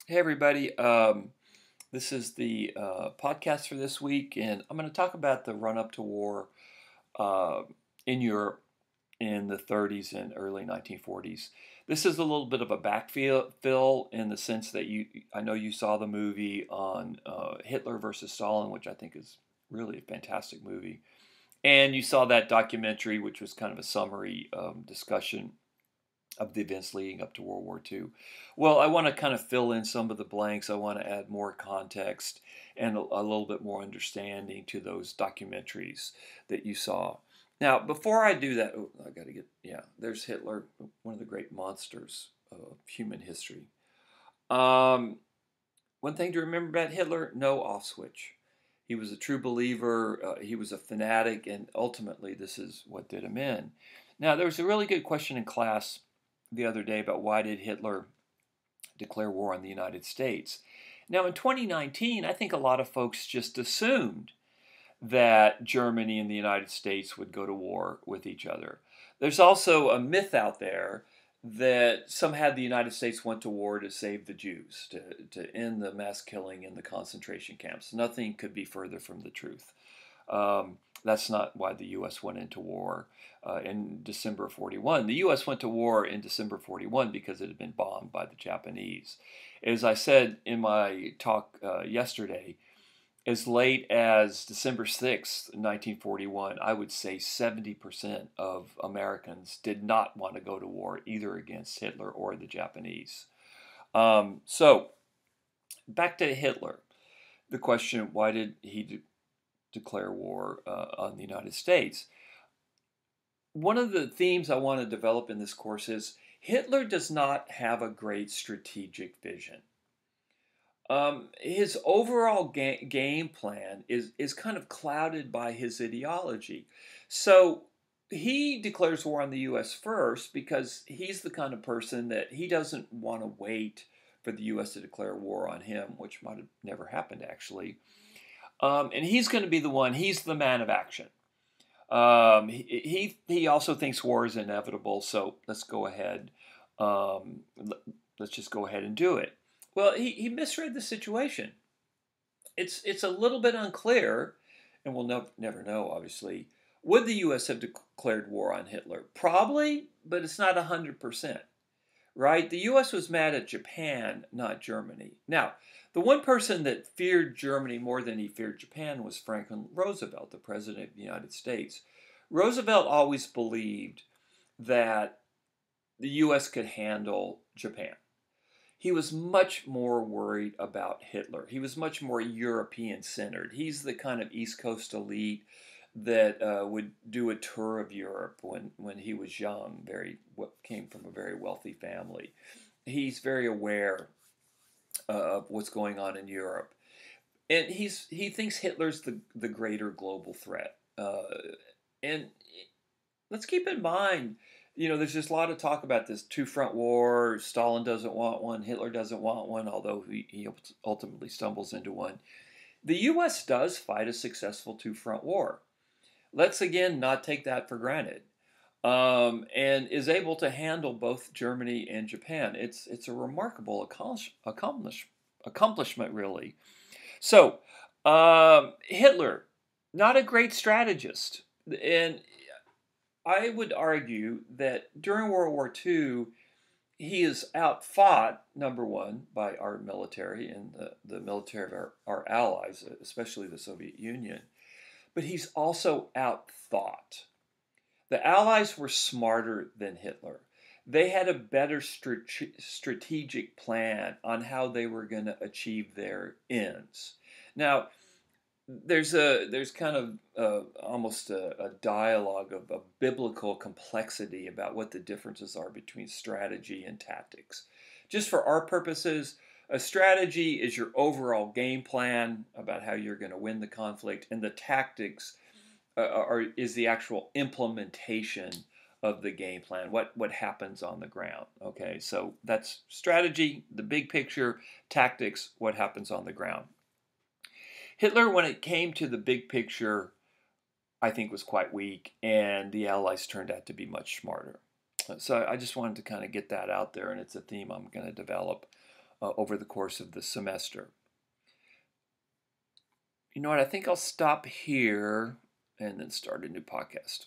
Hey everybody, this is the podcast for this week, and I'm going to talk about the run-up to war uh, in Europe in the 30s and early 1940s. This is a little bit of a backfill in the sense that I know you saw the movie on Hitler versus Stalin, which I think is really a fantastic movie, and you saw that documentary, which was kind of a summary discussion of the events leading up to World War II. Well, I want to kind of fill in some of the blanks. I want to add more context and a little bit more understanding to those documentaries that you saw. Now, before I do that, I got to there's Hitler, one of the great monsters of human history. Um, One thing to remember about Hitler, no off switch. He was a true believer, he was a fanatic, and ultimately this is what did him in. Now, there was a really good question in class the other day about why did Hitler declare war on the United States. Now, in 2019, I think a lot of folks just assumed that Germany and the United States would go to war with each other. There's also a myth out there that somehow the United States went to war to save the Jews, to end the mass killing in the concentration camps. Nothing could be further from the truth. That's not why the U.S. went into war in December of 41. The U.S. went to war in December 41 because it had been bombed by the Japanese. As I said in my talk yesterday, as late as December 6th, 1941, I would say 70% of Americans did not want to go to war either against Hitler or the Japanese. So, back to Hitler. The question, why did he declare war on the United States? One of the themes I want to develop in this course is Hitler does not have a great strategic vision. His overall game plan is kind of clouded by his ideology. So he declares war on the U.S. first because he's the kind of person that he doesn't want to wait for the U.S. to declare war on him, which might have never happened actually. And he's going to be he's the man of action. He also thinks war is inevitable, so let's go ahead. Let's just go ahead and do it. Well, he misread the situation. It's a little bit unclear, and we'll never know, obviously. Would the U.S. have declared war on Hitler? Probably, but it's not 100%. Right? The U.S. was mad at Japan, not Germany. Now, the one person that feared Germany more than he feared Japan was Franklin Roosevelt, the President of the United States. Roosevelt always believed that the U.S. could handle Japan. He was much more worried about Hitler. He was much more European-centered. He's the kind of East Coast elite that would do a tour of Europe when he was young, came from a very wealthy family. He's very aware of what's going on in Europe. And he thinks Hitler's the greater global threat. And let's keep in mind, there's just a lot of talk about this two-front war. Stalin doesn't want one. Hitler doesn't want one, although he ultimately stumbles into one. The U.S. does fight a successful two-front war. Let's, again, not take that for granted. And is able to handle both Germany and Japan. It's a remarkable accomplishment, really. So, Hitler, not a great strategist. And I would argue that during World War II, he is outfought, number one, by our military and the military of our allies, especially the Soviet Union. But he's also outthought. The Allies were smarter than Hitler. They had a better strategic plan on how they were going to achieve their ends. Now, there's kind of almost a dialogue of a biblical complexity about what the differences are between strategy and tactics. Just for our purposes, a strategy is your overall game plan about how you're going to win the conflict, and the tactics is the actual implementation of the game plan, what happens on the ground. Okay, so that's strategy, the big picture, tactics, what happens on the ground. Hitler, when it came to the big picture, I think was quite weak, and the Allies turned out to be much smarter. So I just wanted to kind of get that out there, and it's a theme I'm going to develop over the course of the semester. You know what? I think I'll stop here and then start a new podcast.